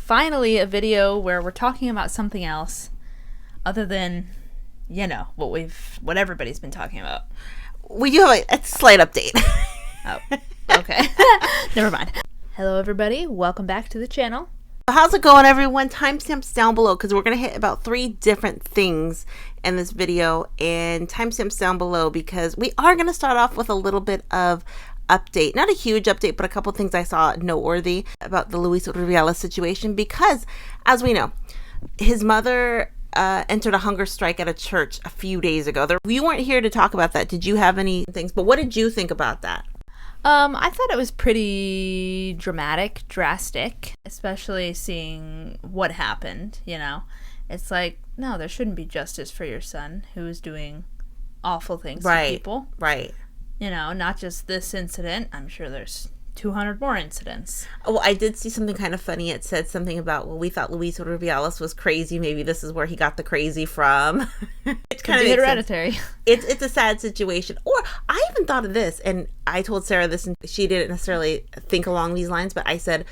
finally a video where we're talking about something else other than, you know, what everybody's been talking about. We do have a slight update. Oh, okay. Never mind. Hello, everybody. Welcome back to the channel. How's it going, everyone? Timestamps down below because we're going to hit about 3 different things in this video, and timestamps down below because we are going to start off with a little bit of update. Not a huge update, but a couple things I saw noteworthy about the Luis Rubiales situation because, as we know, his mother entered a hunger strike at a church a few days ago. We weren't here to talk about that. Did you have any things? But what did you think about that? I thought it was pretty drastic, especially seeing what happened, you know. It's like, no, there shouldn't be justice for your son who is doing awful things to people. Right. You know, not just this incident. I'm sure there's 200 more incidents. Oh, I did see something kind of funny. It said something about, well, we thought Luis Rubiales was crazy. Maybe this is where he got the crazy from. It's kind of hereditary. It's a sad situation. Or I even thought of this, and I told Sara this, and she didn't necessarily think along these lines, but I said,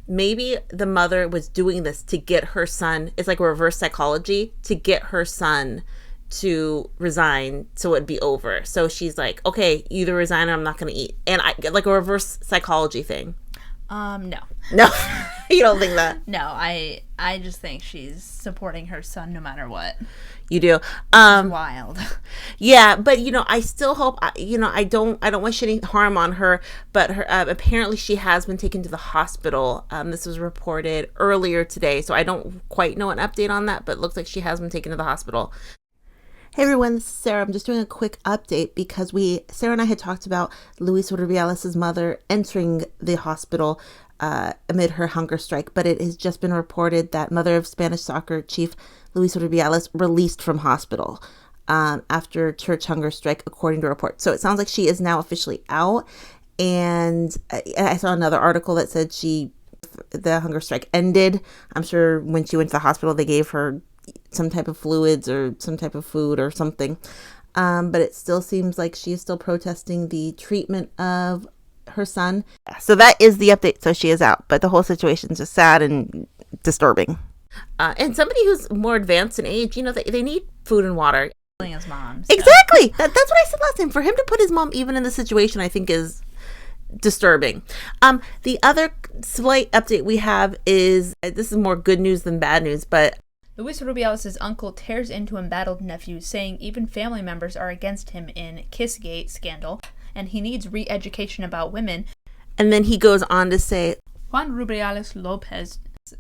maybe the mother was doing this to get her son. It's like reverse psychology to get her son to resign so it'd be over. So she's like, okay, you either resign or I'm not going to eat. And I like a reverse psychology thing. No. You don't think that? No, I just think she's supporting her son no matter what. You do. Wild. Yeah, but you know, I still hope, you know, I don't wish any harm on her, but her apparently she has been taken to the hospital. This was reported earlier today, so I don't quite know an update on that, but it looks like she has been taken to the hospital. Hey everyone, this is Sara. I'm just doing a quick update because Sara and I had talked about Luis Rubiales' mother entering the hospital amid her hunger strike, but it has just been reported that mother of Spanish soccer chief Luis Rubiales released from hospital after church hunger strike, according to reports. So it sounds like she is now officially out, and I saw another article that said the hunger strike ended. I'm sure when she went to the hospital, they gave her some type of fluids or some type of food or something, but it still seems like she is still protesting the treatment of her son. So that is the update. So she is out, but the whole situation is just sad and disturbing. And somebody who's more advanced in age, you know, they need food and water. His mom. Exactly. That's what I said last time. For him to put his mom even in the situation, I think is disturbing. The other slight update we have is, this is more good news than bad news, but Luis Rubiales' uncle tears into embattled nephew, saying even family members are against him in Kissgate scandal, and he needs re-education about women. And then he goes on to say, Juan Rubiales Lopez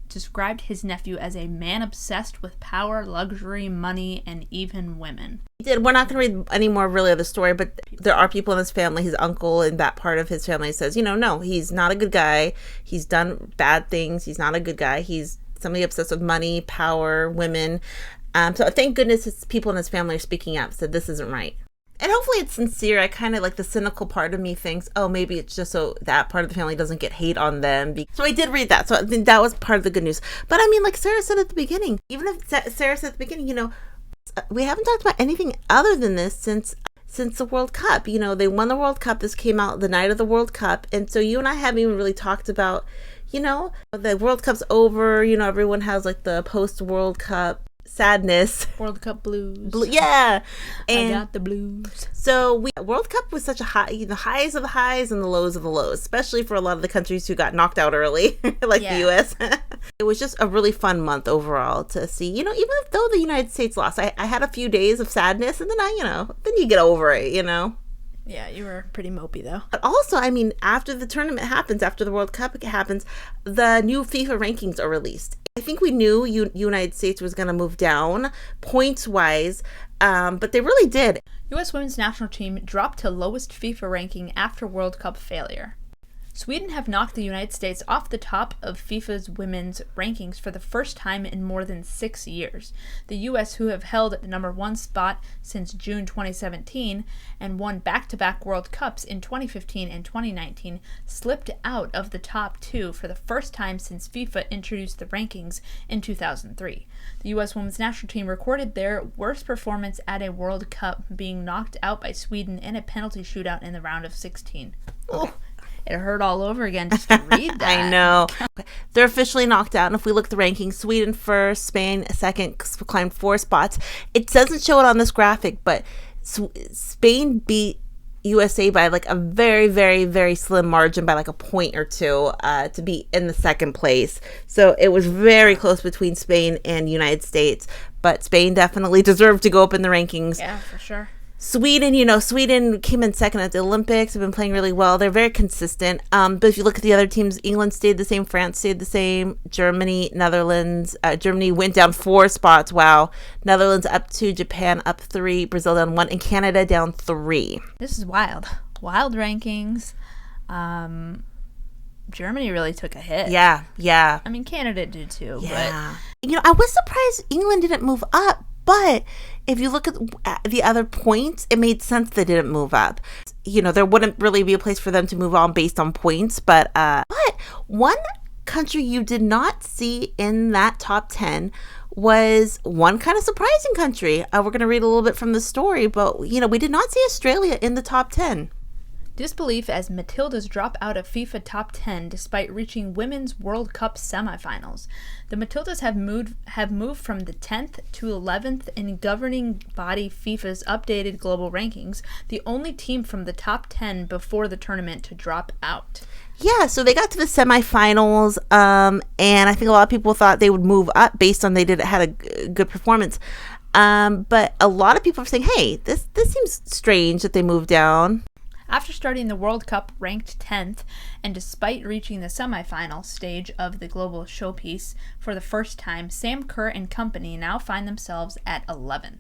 described his nephew as a man obsessed with power, luxury, money, and even women. We're not going to read any more really of the story, but there are people in his family, his uncle and that part of his family says, you know, no, he's not a good guy. He's done bad things. He's not a good guy. He's somebody obsessed with money, power, women. So thank goodness his people in his family are speaking up, said this isn't right. And hopefully it's sincere. I kind of like the cynical part of me thinks, oh, maybe it's just so that part of the family doesn't get hate on them. So I did read that. So I think that was part of the good news. But I mean, like Sara said at the beginning, even if Sara said at the beginning, you know, we haven't talked about anything other than this since the World Cup. You know, they won the World Cup. This came out the night of the World Cup. And so you and I haven't even really talked about, you know, the World Cup's over. You know, everyone has like the post-World Cup sadness. World Cup blues. Yeah. And I got the blues. So World Cup was such a high, the highs of the highs and the lows of the lows, especially for a lot of the countries who got knocked out early, like the U.S. It was just a really fun month overall to see, you know, even though the United States lost, I had a few days of sadness and then then you get over it, you know. Yeah, you were pretty mopey, though. But also, I mean, after the tournament happens, after the World Cup happens, the new FIFA rankings are released. I think we knew United States was going to move down points-wise, but they really did. U.S. women's national team dropped to lowest FIFA ranking after World Cup failure. Sweden have knocked the United States off the top of FIFA's women's rankings for the first time in more than 6 years. The U.S., who have held the number 1 spot since June 2017 and won back-to-back World Cups in 2015 and 2019, slipped out of the top 2 for the first time since FIFA introduced the rankings in 2003. The U.S. women's national team recorded their worst performance at a World Cup, being knocked out by Sweden in a penalty shootout in the round of 16. Okay. It hurt all over again just to read that. I know. They're officially knocked out. And if we look at the rankings, Sweden first, Spain second, climbed 4 spots. It doesn't show it on this graphic, but Spain beat USA by like a very, very, very slim margin by like a point or two to be in the second place. So it was very close between Spain and United States. But Spain definitely deserved to go up in the rankings. Yeah, for sure. Sweden, Sweden came in second at the Olympics. Have been playing really well. They're very consistent. But if you look at the other teams, England stayed the same, France stayed the same, Germany, Netherlands. Germany went down 4 spots. Wow. Netherlands up 2, Japan up 3, Brazil down 1, and Canada down 3. This is wild. Wild rankings. Germany really took a hit. Yeah. I mean, Canada did too. Yeah. But I was surprised England didn't move up. But if you look at the other points, it made sense they didn't move up. There wouldn't really be a place for them to move on based on points. But one country you did not see in that top 10 was one kind of surprising country. We're going to read a little bit from the story, but, we did not see Australia in the top 10. Disbelief as Matildas drop out of FIFA top 10 despite reaching Women's World Cup semifinals. The Matildas have moved from the 10th to 11th in governing body FIFA's updated global rankings, the only team from the top 10 before the tournament to drop out. Yeah, so they got to the semifinals, and I think a lot of people thought they would move up based on had a good performance. But a lot of people are saying, hey, this seems strange that they moved down. After starting the World Cup ranked 10th, and despite reaching the semifinal stage of the global showpiece for the first time, Sam Kerr and company now find themselves at 11th.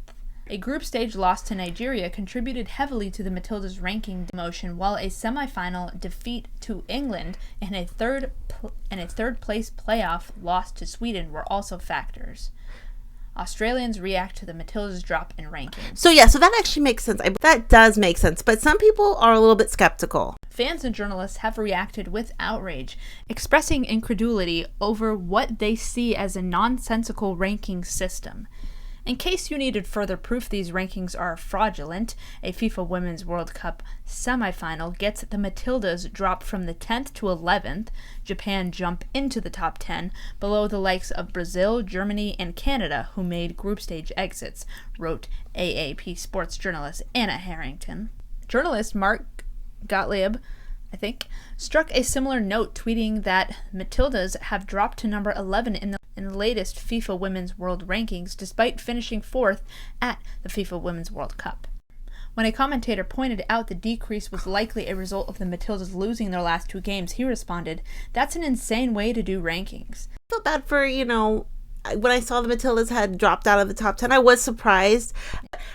A group stage loss to Nigeria contributed heavily to the Matildas' ranking demotion, while a semifinal defeat to England and a third place playoff loss to Sweden were also factors. Australians react to the Matildas' drop in rankings. So that actually makes sense. That does make sense. But some people are a little bit skeptical. Fans and journalists have reacted with outrage, expressing incredulity over what they see as a nonsensical ranking system. In case you needed further proof these rankings are fraudulent, a FIFA Women's World Cup semifinal gets the Matildas drop from the 10th to 11th, Japan jump into the top 10, below the likes of Brazil, Germany, and Canada, who made group stage exits, wrote AAP sports journalist Anna Harrington. Journalist Mark Gottlieb, struck a similar note, tweeting that Matildas have dropped to number 11 in the latest FIFA Women's World Rankings, despite finishing 4th at the FIFA Women's World Cup. When a commentator pointed out the decrease was likely a result of the Matildas losing their last 2 games, he responded, "That's an insane way to do rankings." I felt bad for, when I saw the Matildas had dropped out of the top 10, I was surprised.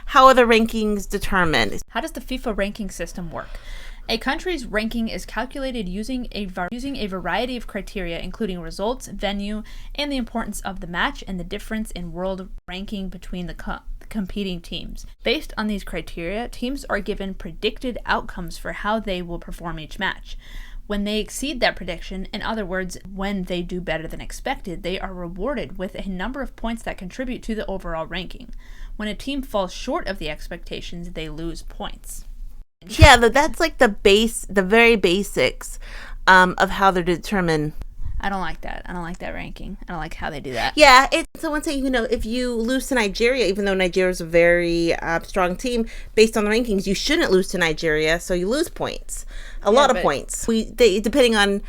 How are the rankings determined? How does the FIFA ranking system work? A country's ranking is calculated using a variety of criteria, including results, venue, and the importance of the match and the difference in world ranking between the competing teams. Based on these criteria, teams are given predicted outcomes for how they will perform each match. When they exceed that prediction, in other words, when they do better than expected, they are rewarded with a number of points that contribute to the overall ranking. When a team falls short of the expectations, they lose points. Yeah, that's like the very basics of how they're determined. I don't like that. I don't like that ranking. I don't like how they do that. Yeah, it's someone saying, if you lose to Nigeria, even though Nigeria is a very strong team, based on the rankings, you shouldn't lose to Nigeria, so you lose points. A lot of points. Depending on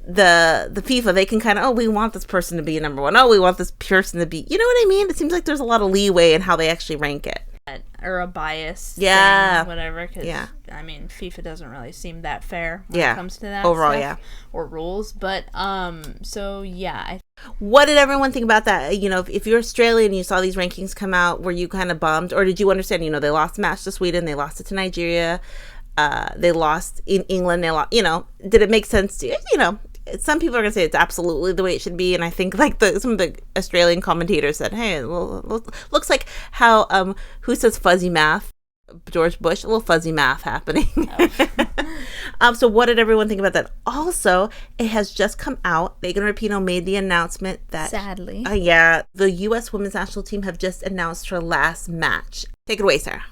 the FIFA, they can kind of, we want this person to be number 1. We want this person to be, you know what I mean? It seems like there's a lot of leeway in how they actually rank it. Or a bias thing, whatever, because I mean, FIFA doesn't really seem that fair when it comes to that overall stuff, or rules, but what did everyone think about that? If you're Australian and you saw these rankings come out, were you kind of bummed, or did you understand, they lost the match to Sweden, they lost it to Nigeria, they lost in England, did it make sense to you? Some people are going to say it's absolutely the way it should be, and I think some of the Australian commentators said, hey, well, looks like how who says fuzzy math? George Bush, a little fuzzy math happening. So what did everyone think about that? Also, it has just come out. Megan Rapinoe made the announcement that sadly, the U.S. women's national team have just announced her last match. Take it away, Sarah.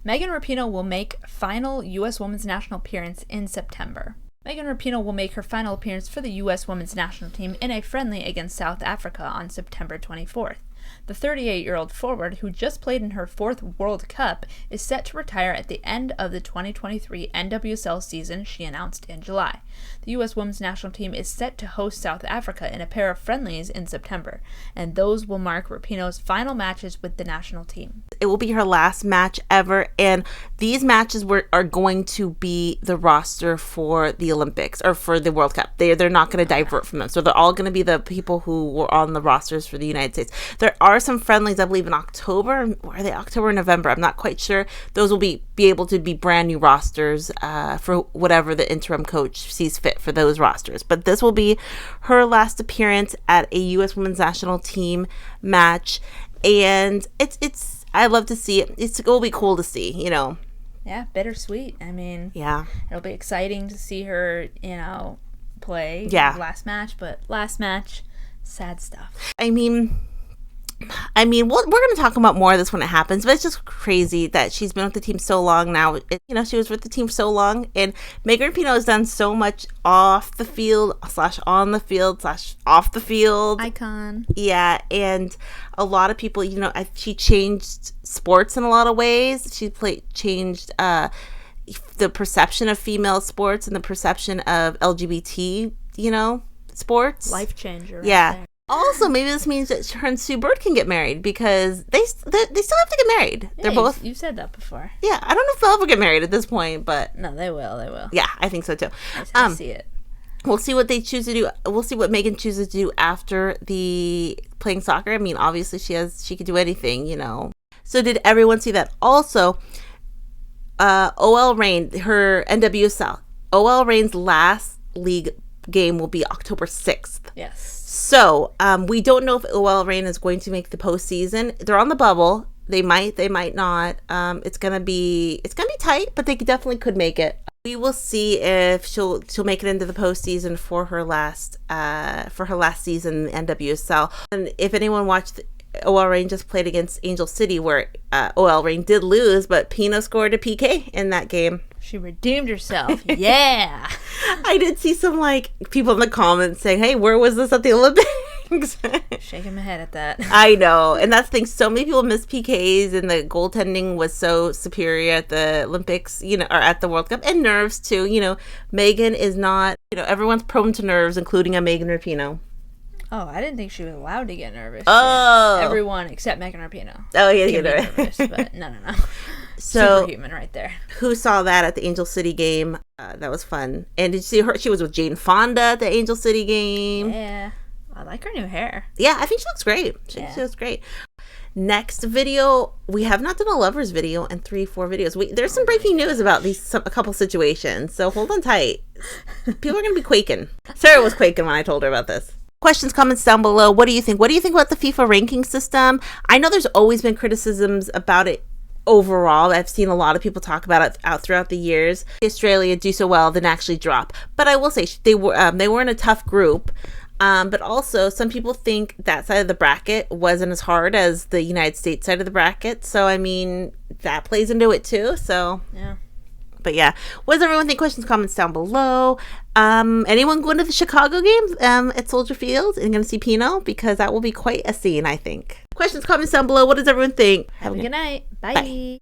Megan Rapinoe will make final U.S. women's national appearance in September. Megan Rapinoe will make her final appearance for the U.S. women's national team in a friendly against South Africa on September 24th. The 38-year-old forward, who just played in her 4th World Cup, is set to retire at the end of the 2023 NWSL season, she announced in July. The U.S. women's national team is set to host South Africa in a pair of friendlies in September, and those will mark Rapinoe's final matches with the national team. It will be her last match ever, and these matches are going to be the roster for the Olympics, or for the World Cup. They're not going to divert from them, so they're all going to be the people who were on the rosters for the United States. There are some friendlies, I believe, in October. Are they October or November? I'm not quite sure. Those will be able to be brand new rosters for whatever the interim coach sees fit for those rosters. But this will be her last appearance at a U.S. Women's National Team match, and it's I love to see it. It will be cool to see, you know. Yeah, bittersweet. I mean, yeah, it'll be exciting to see her, you know, play. Yeah. Last match, sad stuff. I mean, we're going to talk about more of this when it happens, but it's just crazy that she's been with the team so long now. She was with the team so long, and Megan Rapinoe has done so much off the field / on the field / off the field. Icon. Yeah, and a lot of people, she changed sports in a lot of ways. She changed the perception of female sports and the perception of LGBT, sports. Life changer. Yeah. There. Also, maybe this means that her and Sue Bird can get married, because they still have to get married. Yeah, They're both. You said that before. Yeah, I don't know if they'll ever get married at this point, but no, they will. Yeah, I think so too. I see it. We'll see what they choose to do. We'll see what Megan chooses to do after the playing soccer. I mean, obviously she could do anything, So did everyone see that? Also, OL Reign, her NWSL, OL Reign's last league game will be October 6th. Yes. So, we don't know if OL Reign is going to make the postseason. They're on the bubble. They might not. It's gonna be tight, but they definitely could make it. We will see if she'll make it into the postseason for her last season in NWSL. And if anyone watched, OL Reign just played against Angel City, where OL Reign did lose, but Pino scored a PK in that game. She redeemed herself. Yeah. I did see some people in the comments saying, "Hey, where was this at the Olympics?" Shaking my head at that. I know, and that's the thing. So many people missed PKs, and the goaltending was so superior at the Olympics, or at the World Cup, and nerves too. Megan is not. Everyone's prone to nerves, including a Megan Rapinoe. Oh, I didn't think she was allowed to get nervous. Oh, everyone except Megan Rapinoe. Oh yeah, you know. Nervous, but no. So, superhuman right there. Who saw that at the Angel City game? That was fun. And did you see her? She was with Jane Fonda at the Angel City game. Yeah, I like her new hair. Yeah, I think she looks great. She looks great. Next video, we have not done a lovers video in 3-4 videos. There's some breaking news about a couple situations, so hold on tight. People are going to be quaking. Sara was quaking when I told her about this. Questions, comments down below. What do you think? What do you think about the FIFA ranking system? I know there's always been criticisms about it overall. I've seen a lot of people talk about it out throughout the years. Australia do so well, then actually drop. But I will say they were in a tough group. But also, some people think that side of the bracket wasn't as hard as the United States side of the bracket. So, I mean, that plays into it too. So, yeah. But yeah, what does everyone think? Questions, comments down below. Anyone going to the Chicago games at Soldier Field and going to see Pino? Because that will be quite a scene, I think. Questions, comments down below. What does everyone think? Have a good night. Bye. Bye.